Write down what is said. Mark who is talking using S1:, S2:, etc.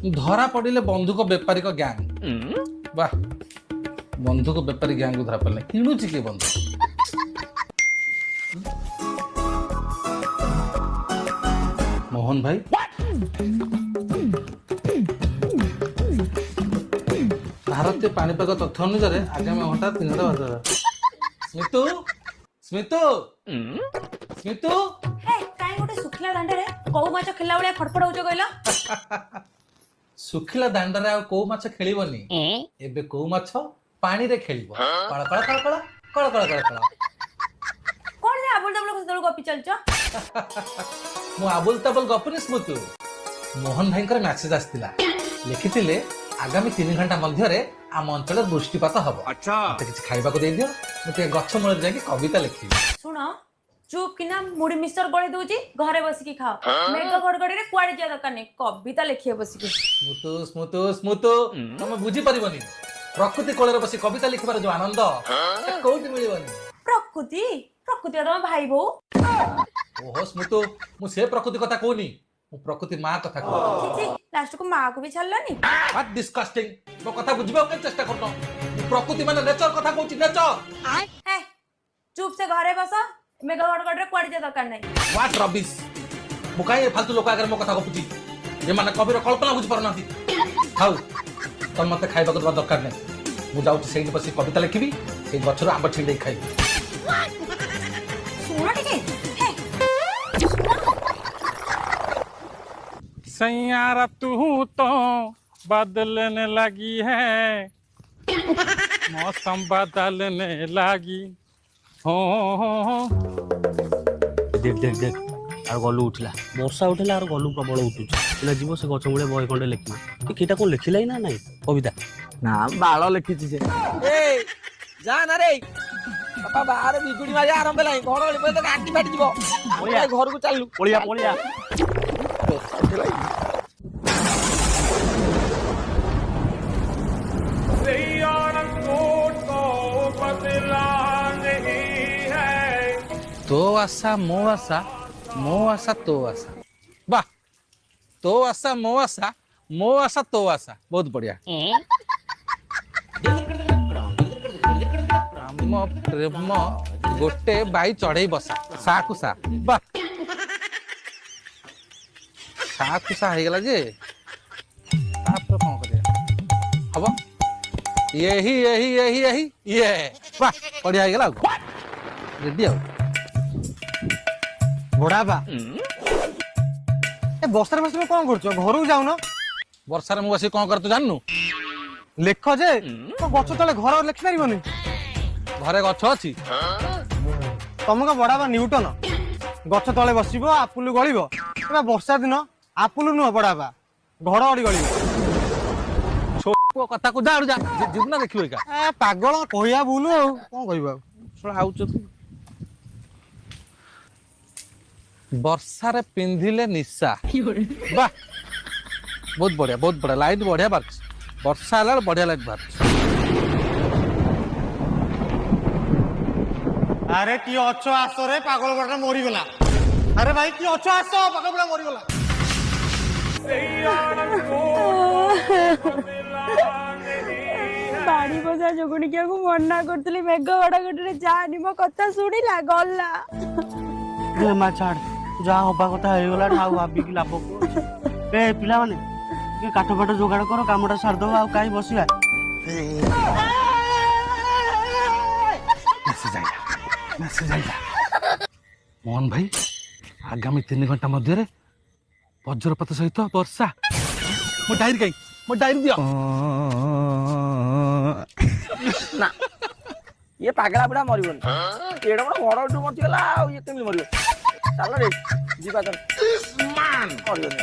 S1: धरा पड़िले बंधुक बेपारी गैंग वाह बंधुक बेपारी गैंग को धरा पड़े किणुची के बंधु मोहन भाई भारतीय पानीपाग तथ्य अनुसार आगामी घंटा 3टा बजे स्मितु स्मितु स्मितु
S2: काई गोटे सुखिला दांडे कौ माछ खेला बळिया फड़फड़ होचो कहला
S1: सुखिला दांडरे आ को माछ खेलिबनी एबे को माछ पानी रे खेलिबो कळ कळ कळ कळ कळ कळ कळ कळ
S2: कोन जे आबुल तबल कसदल गपी चलचो
S1: मु आबुल तबल गपनी स्मृति मोहन भाईकर मैसेज आस्तिला लिखिथिले आगामी 3 घंटा मध्य आम अंचल वृष्टिपात हम अच्छा किसी खाइबा को दे दियो मुझे गछ मूल जाके कविता लिखी
S2: सुन चुप किना मुड़ी मिक्सचर गळे दउची घरे बसिकी खाओ मेघ गड़गड़ी रे कुआडे जा दरकार नै कविता लिखिए बसिकी
S1: स्मृतु स्मृतु स्मृतु तुम बुझी परिबनी प्रकृति कोଳରେ बसी कविता लिखबार जो आनंद कोउटी मिलिबनी
S2: प्रकृति प्रकृति तम भाई बो
S1: ओहो स्मृतु मु से प्रकृति कथा कोनी मु प्रकृति मां कथा को
S2: छी लास्ट को मां को भी छल्लानी
S1: व्हाट डिस्कस्टिंग मो कथा बुझबा के चेष्टा करनो प्रकृति माने नेचर कथा कहूची नेचर
S2: है चुप से घरे बस मेघ गड़गड़ी रे कुआडे जा दरकार नै
S1: व्हाट रबिश मु काई फालतू लोक आगर मो कथा कहूची जे माने कविर कल्पना बुझ परनाती खाऊ तुम मते खाइबा को दरकार नै मु जाउची सेही बसी कविता लिखिबी ए गछरो आंब छिंडे खाइबी
S2: सुन टिके
S3: सैयारा तू तो बदलने लगी है मौसम बदलने लगी हो
S4: देख देख देख आर गलु उठला वर्षा उठला आर गलु प्रबल उठुछ पिला जीव से गछ मुळे बय खंडे लिखि कि केटा को लिखिलाई ना नाही कविता
S5: ना बाळ लिखिछि जे ए जा ना रे बाबा बाहर बिजुड़ी मारी आरंभ लाई घोड़ पे तो गांटी फाटी जीवो ओया घर को चालू
S4: पळिया पळिया
S1: तो आशा मो आशा तो आशा वाह तो आशा मो आशा तो आशा बहुत बढ़िया राम प्रेम गोटे बाई चढ़ई बसा साकु सा वाह साकु सा हो गला जे तापर कौन करिया हबो यही ये वाह बढ़िया हो गला रेडी हो
S5: बड़ा बा ए बस्तर बस में कौन करछो घर को जाऊ ना
S1: वर्षा रे मु बसी कौन कर तू जाननु
S5: लेख जे तो गछ तले घर लिखि परिबनी
S1: घरे गछ अछि
S5: तुमका बड़ा बा न्यूटन गछ तले बसिबो आपुलु गळिबो एबा वर्षा दिन आपुलु नु बड़ा बा घर अडी गळिबो
S1: छोटो कथा को जाडू जा जीवना देखियो का
S5: ए पागल कहिया बुलु कोन कहिबा
S1: सोला आउछ तू वर्षा रे पिंधिले निशा वाह बहुत बढ़िया लाइट बढ़िया बार वर्षा आला बढ़िया लाइट बार
S5: अरे की अच्छो आसो रे पागल बड़ा मरी गला अरे भाई की अच्छो आसो पागल बड़ा मरी गला
S2: बाड़ी बजा जोगुनिकिया को मना करतली मेघ गड़गड़ी रे जानी मो कथा सुनिला गल्ला
S5: ए मा छाड़ जा होबा कथा हे गला ठाउ भाबी की लाभ को ए पिला माने के काठ फाट जोगाड़ करो कामटा सार दो आ काई बसिया
S1: मैसेज आइला मोहन भाई आगामी 3 घंटा मध्य वज्रपात सहित वर्षा मो डायरी दियो
S5: ना ये पागला बुढ़ा मरिबन एडा बड़ घड़ उठ मति गला ये केमि मरिबो चल रे जीवा कर मान मरिबन